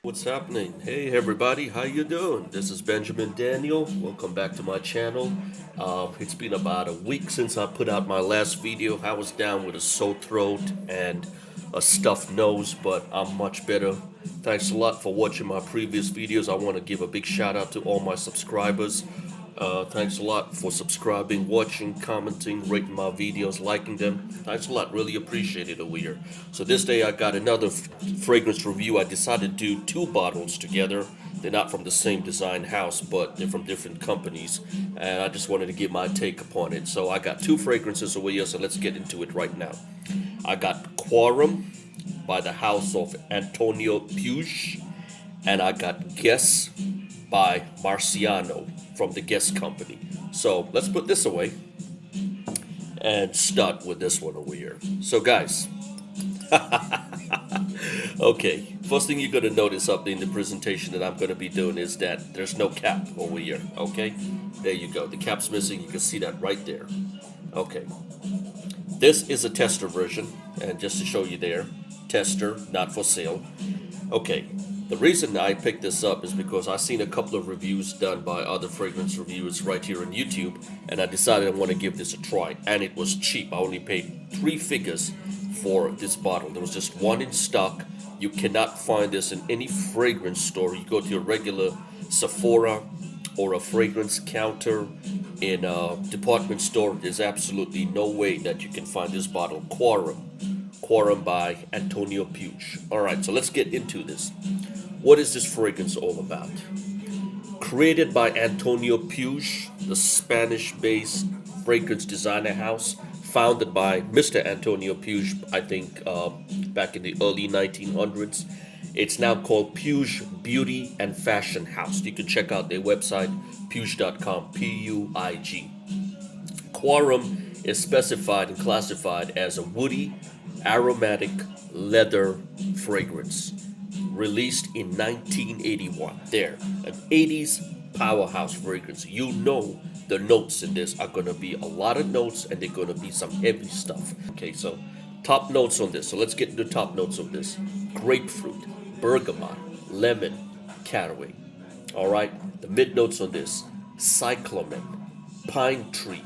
What's happening? Hey everybody, how you doing? This is Benjamin Daniel. Welcome back to my channel. It's been about a week since I put out my last video. I was down with a sore throat and a stuffed nose, but I'm much better. Thanks a lot for watching my previous videos. I want to give a big shout out to all my subscribers. Thanks a lot for subscribing, watching, commenting, rating my videos, liking them. Thanks a lot. Really appreciate it over here. So this day I got another fragrance review. I decided to do two bottles together. They're not from the same design house, but they're from different companies. And I just wanted to give my take upon it. So I got two fragrances over here, so let's get into it right now. I got Quorum by the house of Antonio Puig, and I got Guess by Marciano from the Guess Company. So let's put this away and start with this one over here. So, guys, okay, first thing you're going to notice up in the presentation that I'm going to be doing is that there's no cap over here. Okay, there you go. The cap's missing. You can see that right there. Okay, this is a tester version, and just to show you there, tester, not for sale. Okay, the reason I picked this up is because I've seen a couple of reviews done by other fragrance reviewers right here on YouTube, and I decided I want to give this a try. And it was cheap. I only paid three figures for this bottle. There was just one in stock. You cannot find this in any fragrance store. You go to your regular Sephora or a fragrance counter in a department store. There's absolutely no way that you can find this bottle. Quorum by Antonio Puig. Alright, so let's get into this. What is this fragrance all about? Created by Antonio Puig, the Spanish-based fragrance designer house, founded by Mr. Antonio Puig, I think back in the early 1900s. It's now called Puig Beauty and Fashion House. You can check out their website, puig.com, P-U-I-G. Quorum is specified and classified as a woody, aromatic leather fragrance released in 1981. There, an 80s powerhouse fragrance. You know the notes in this are going to be a lot of notes and they're going to be some heavy stuff. Okay, so top notes on this. So let's get into the top notes of this. Grapefruit, bergamot, lemon, caraway. All right, the mid notes on this. Cyclamen, pine tree,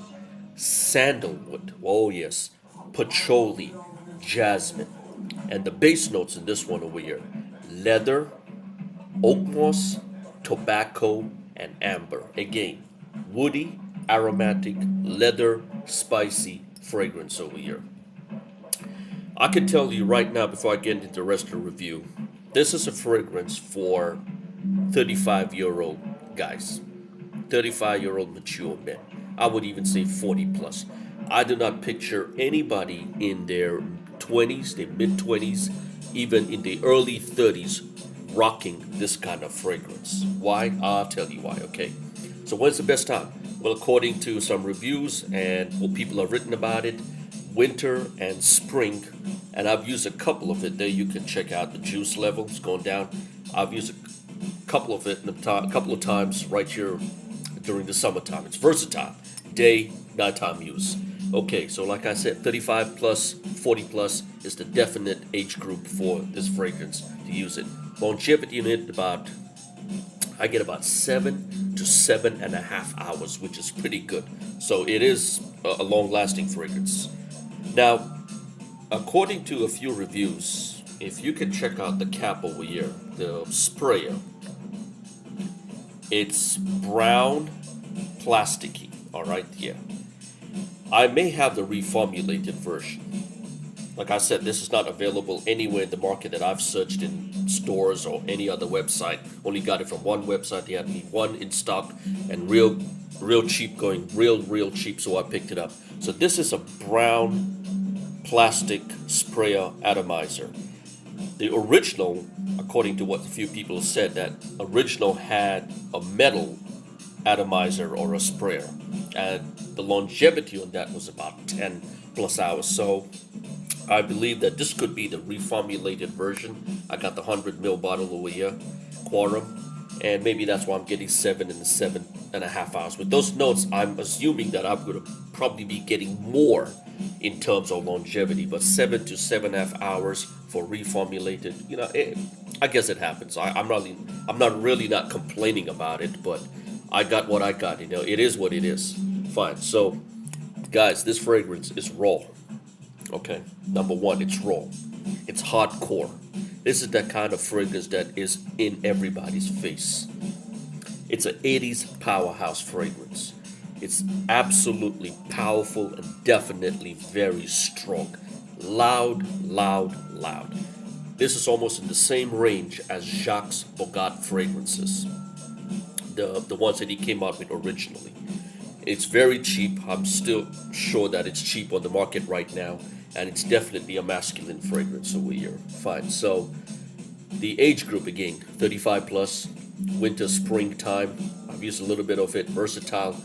sandalwood, oh yes, patchouli, jasmine. And the base notes in this one over here, leather, oak moss, tobacco, and amber. Again, woody, aromatic, leather, spicy fragrance over here. I can tell you right now before I get into the rest of the review, this is a fragrance for 35-year-old guys, 35-year-old mature men. I would even say 40 plus. I do not picture anybody in their 20s, their mid 20s, even in the early 30s, rocking this kind of fragrance. Why? I'll tell you why, okay? So, when's the best time? Well, according to some reviews and what people have written about it, winter and spring. And I've used a couple of it there. You can check out the juice levels going down. I've used a couple of it a couple of times right here during the summertime. It's versatile, day, nighttime use. Okay, so like I said, 35 plus, 40 plus is the definite age group for this fragrance to use it. Longevity in it, I get about 7 to 7.5 hours, which is pretty good. So it is a long-lasting fragrance. Now, according to a few reviews, if you can check out the cap over here, the sprayer, it's brown, plasticky. All right, yeah. I may have the reformulated version. Like I said, this is not available anywhere in the market that I've searched in stores or any other website. Only got it from one website. They had me one in stock and real cheap, going real cheap. So I picked it up. So this is a brown plastic sprayer atomizer. The original, according to what a few people said, that original had a metal atomizer or a sprayer, and the longevity on that was about 10 plus hours. So I believe that this could be the reformulated version. I got the 100 ml bottle over here, Quorum, and maybe that's why I'm getting 7 and 7.5 hours. With those notes, I'm assuming that I'm going to probably be getting more in terms of longevity, but 7 to 7.5 hours for reformulated, I guess it happens. I'm not really not complaining about it, but I got what I got. You know, it is what it is. Fine. So, guys, this fragrance is raw. Okay, number one, it's raw. It's hardcore. This is that kind of fragrance that is in everybody's face. It's an 80s powerhouse fragrance. It's absolutely powerful and definitely very strong. Loud, loud, loud. This is almost in the same range as Jacques Bogat fragrances, the ones that he came out with originally. It's very cheap. I'm still sure that it's cheap on the market right now, and it's definitely a masculine fragrance over here. Fine. So the age group again, 35 plus, winter, springtime. I've used a little bit of it. Versatile,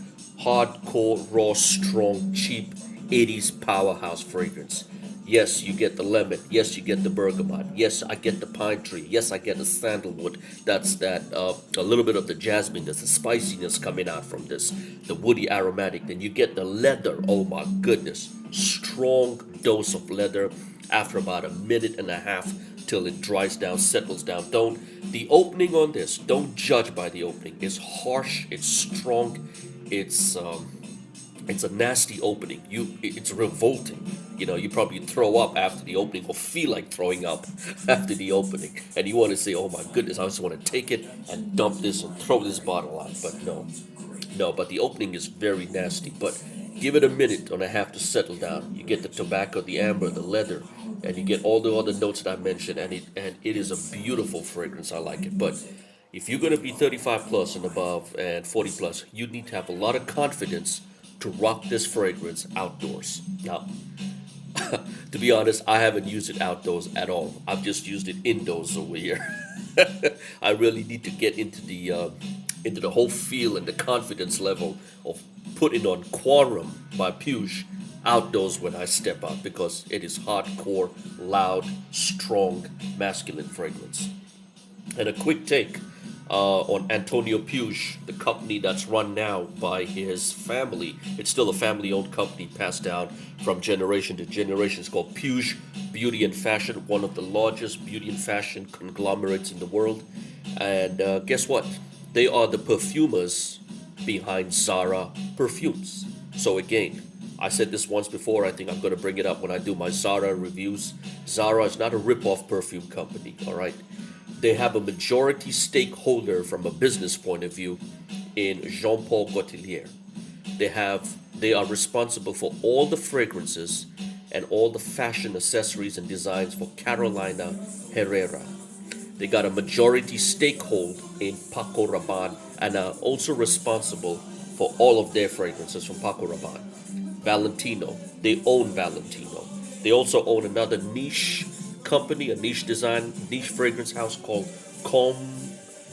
hardcore, raw, strong, cheap, 80s powerhouse fragrance. Yes, you get the lemon. Yes, you get the bergamot. Yes, I get the pine tree. Yes, I get the sandalwood. That's that a little bit of the jasmine. There's the spiciness coming out from this. The woody aromatic. Then you get the leather. Oh my goodness, strong dose of leather after about a minute and a half till it dries down, settles down. Don't the opening on this. Don't judge by the opening. It's harsh. It's strong. It's it's a nasty opening. It's revolting. You know, you probably throw up after the opening or feel like throwing up after the opening, and you want to say, "Oh my goodness, I just want to take it and dump this and throw this bottle out." But no, no. But the opening is very nasty. But give it a minute and a half to settle down. You get the tobacco, the amber, the leather, and you get all the other notes that I mentioned, and it is a beautiful fragrance. I like it, but. If you're going to be 35 plus and above and 40 plus, you need to have a lot of confidence to rock this fragrance outdoors. Now, to be honest, I haven't used it outdoors at all. I've just used it indoors over here. I really need to get into the whole feel and the confidence level of putting on Quorum by Puig outdoors when I step out because it is hardcore, loud, strong, masculine fragrance. And a quick take on Antonio Puig, the company that's run now by his family. It's still a family owned company passed down from generation to generation. It's called Puig Beauty and Fashion, one of the largest beauty and fashion conglomerates in the world. And guess what? They are the perfumers behind Zara perfumes. So, again, I said this once before. I think I'm going to bring it up when I do my Zara reviews. Zara is not a rip-off perfume company, all right? They have a majority stakeholder from a business point of view in Jean-Paul Gaultier. They are responsible for all the fragrances and all the fashion accessories and designs for Carolina Herrera. They got a majority stakehold in Paco Rabanne and are also responsible for all of their fragrances from Paco Rabanne. Valentino, they own Valentino. They also own another niche company, a niche design, niche fragrance house called Comme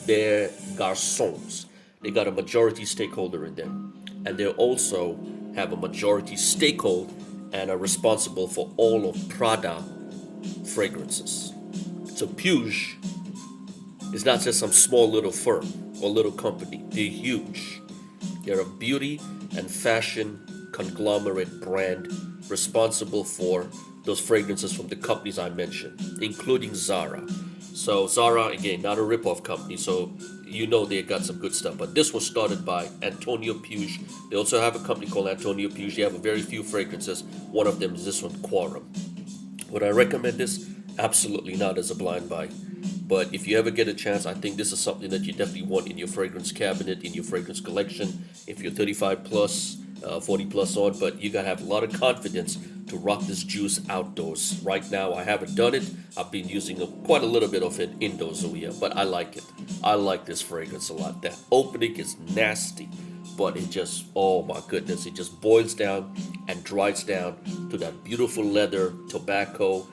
des Garçons. They got a majority stakeholder in them. And they also have a majority stakeholder and are responsible for all of Prada fragrances. So Puig is not just some small little firm or little company. They're huge. They're a beauty and fashion conglomerate brand responsible for those fragrances from the companies I mentioned, including Zara. So Zara, again, not a rip-off company, so you know they got some good stuff. But this was started by Antonio Puig. They also have a company called Antonio Puig. They have a very few fragrances. One of them is this one, Quorum. Would I recommend this? Absolutely not as a blind buy. But if you ever get a chance, I think this is something that you definitely want in your fragrance cabinet, in your fragrance collection. If you're 35 plus, 40 plus on, but you gotta have a lot of confidence to rock this juice outdoors. Right now, I haven't done it. I've been using quite a little bit of it indoors over here, but I like it. I like this fragrance a lot. That opening is nasty, but it just, oh my goodness, it just boils down and dries down to that beautiful leather, tobacco,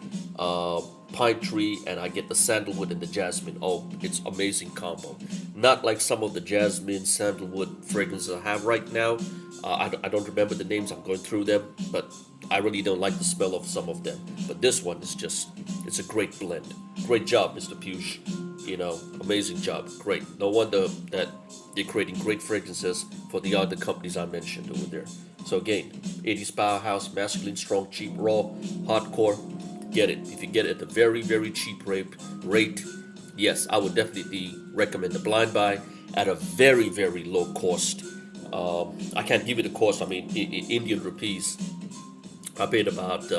pine tree, and I get the sandalwood and the jasmine. Oh, it's amazing combo. Not like some of the jasmine sandalwood fragrances I have right now. I don't remember the names. I'm going through them, but I really don't like the smell of some of them. But this one is just, it's a great blend. Great job, Mr. Puig. You know, amazing job. Great. No wonder that they're creating great fragrances for the other companies I mentioned over there. So again, 80s powerhouse, masculine, strong, cheap, raw, hardcore. Get it. If you get it at a very, very cheap rate, Yes, I would definitely recommend the blind buy at a very, very low cost. I can't give you the cost. I mean, in Indian rupees, I paid about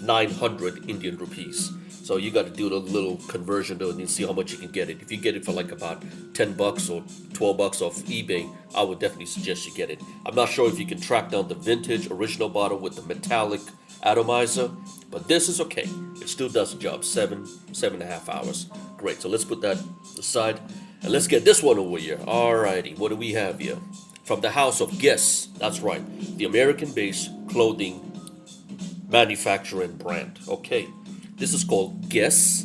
900 Indian rupees. So you got to do the little conversion though, and you see how much you can get it. If you get it for like about $10 or $12 off eBay, I would definitely suggest you get it. I'm not sure if you can track down the vintage original bottle with the metallic atomizer, but this is okay. It still does the job. 7.5 hours. Great. So let's put that aside, and let's get this one over here. Alrighty, what do we have here? From the house of Guess. That's right, the American-based clothing manufacturer and brand. Okay, this is called Guess.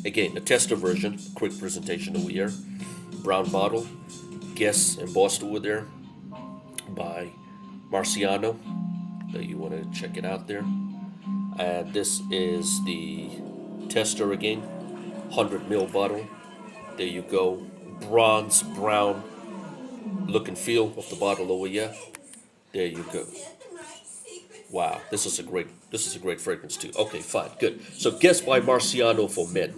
Again, the tester version. Quick presentation over here. Brown bottle. Guess embossed over there by Marciano. You want to check it out there. And this is the tester again. 100 ml bottle. There you go. Bronze brown look and feel of the bottle over here. There you go. Wow, this is a great fragrance too. Okay, fine, good. So Guess by Marciano for men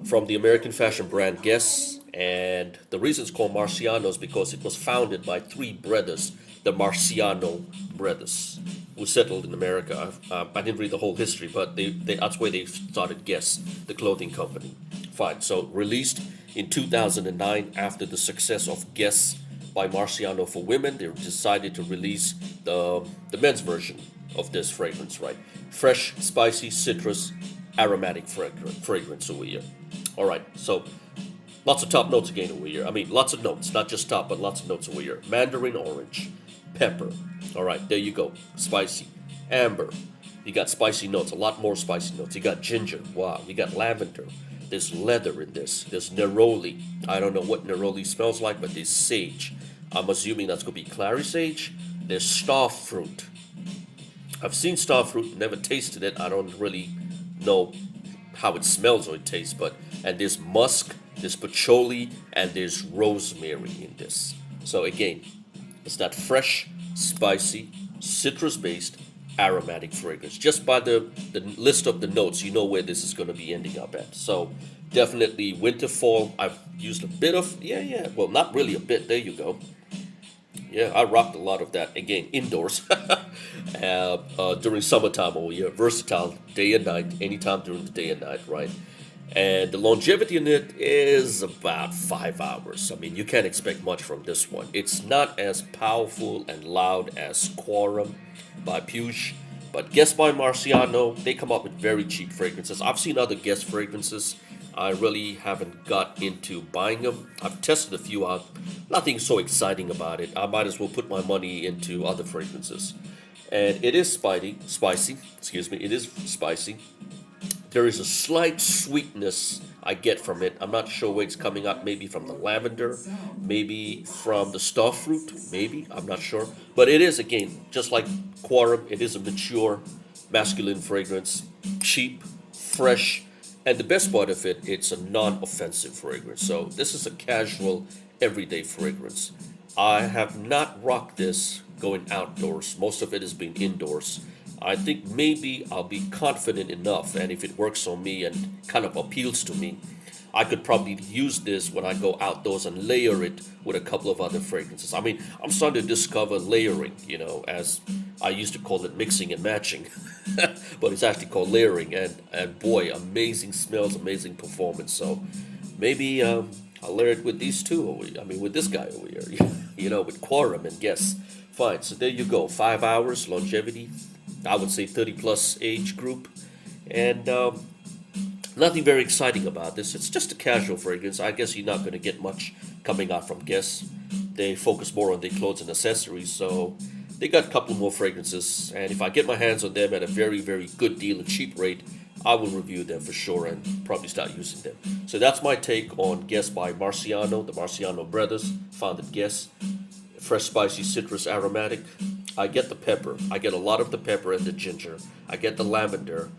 from the American fashion brand Guess, and the reason it's called Marciano is because it was founded by three brothers, the Marciano brothers, who settled in America. I didn't read the whole history, but that's where they started Guess, the clothing company. Fine. So released in 2009 after the success of Guess by Marciano for women, they decided to release the men's version of this fragrance, right? Fresh, spicy, citrus, aromatic fragrance over here. All right, so lots of top notes again over here. I mean, lots of notes, not just top, but lots of notes over here. Mandarin orange, pepper. All right, there you go. Spicy, amber. You got spicy notes, a lot more spicy notes. You got ginger. Wow. You got lavender. There's leather in this. There's neroli. I don't know what neroli smells like, but there's sage. I'm assuming that's going to be clary sage. There's star fruit. I've seen star fruit, never tasted it. I don't really know how it smells or it tastes, but and there's musk, there's patchouli, and there's rosemary in this. So again, it's that fresh, spicy, citrus-based, aromatic fragrance. Just by the list of the notes, you know where this is going to be ending up at. So definitely winter, fall. I've used a bit of, yeah. Well, not really a bit. There you go. Yeah, I rocked a lot of that again indoors during summertime all year. Versatile, day and night, anytime during the day and night, right? And the longevity in it is about 5 hours. I mean, you can't expect much from this one. It's not as powerful and loud as Quorum by Puig, but Guess by Marciano, they come up with very cheap fragrances. I've seen other Guess fragrances. I really haven't got into buying them. I've tested a few out. Nothing so exciting about it. I might as well put my money into other fragrances. And it is spicy. Excuse me. It is spicy. There is a slight sweetness I get from it. I'm not sure where it's coming up. Maybe from the lavender, maybe from the starfruit, maybe. I'm not sure. But it is, again, just like Quorum, it is a mature masculine fragrance. Cheap, fresh, and the best part of it, it's a non-offensive fragrance. So this is a casual, everyday fragrance. I have not rocked this going outdoors. Most of it has been indoors. I think maybe I'll be confident enough, and if it works on me and kind of appeals to me, I could probably use this when I go outdoors and layer it with a couple of other fragrances. I mean, I'm starting to discover layering, as I used to call it mixing and matching, but it's actually called layering. And boy, amazing smells, amazing performance. So maybe I'll layer it with these two. I mean, with this guy over here, with Quorum and Guess. Fine. So there you go. 5 hours longevity. I would say 30 plus age group, and nothing very exciting about this. It's just a casual fragrance. I guess you're not going to get much coming out from Guess. They focus more on their clothes and accessories, so they got a couple more fragrances. And if I get my hands on them at a very, very good deal, a cheap rate, I will review them for sure and probably start using them. So that's my take on Guess by Marciano, the Marciano brothers, founded Guess. Fresh, spicy, citrus, aromatic. I get the pepper. I get a lot of the pepper and the ginger. I get the lavender.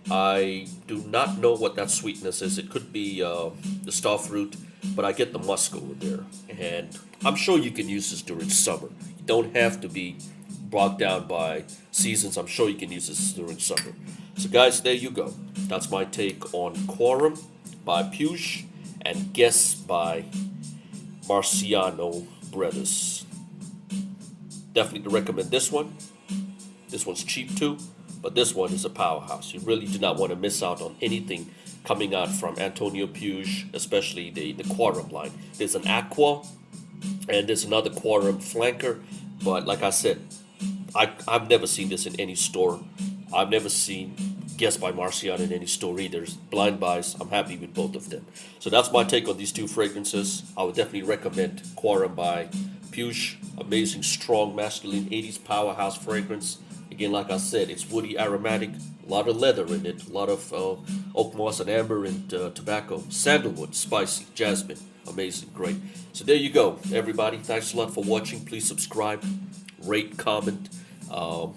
I do not know what that sweetness is. It could be the starfruit, but I get the musk over there. And I'm sure you can use this during summer. You don't have to be bogged down by seasons. I'm sure you can use this during summer. So, guys, there you go. That's my take on Quorum by Puig and Guess by Marciano Brothers. Definitely recommend this one. This one's cheap too, but this one is a powerhouse. You really do not want to miss out on anything coming out from Antonio Puig, especially the Quorum line. There's an Aqua, and there's another Quorum flanker, but like I said, I've never seen this in any store. I've never seen Guess by Marciano in any store either. Blind buys, I'm happy with both of them. So that's my take on these two fragrances. I would definitely recommend Quorum by Puig. Amazing, strong, masculine 80s powerhouse fragrance. Again, like I said, it's woody, aromatic, a lot of leather in it, a lot of oak moss and amber and tobacco, sandalwood, spicy, jasmine. Amazing, great. So there you go, everybody. Thanks a lot for watching. Please subscribe, rate, comment,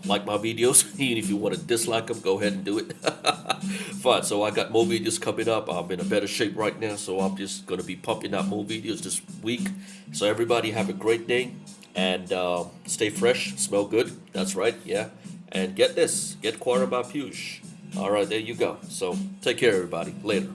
like my videos. Even if you want to dislike them, go ahead and do it. Fine. So I got more videos coming up. I'm in a better shape right now, so I'm just going to be pumping out more videos this week. So everybody have a great day and stay fresh, smell good. That's right, yeah. And get this, get Quorum by Puig. All right, there you go. So take care, everybody. Later.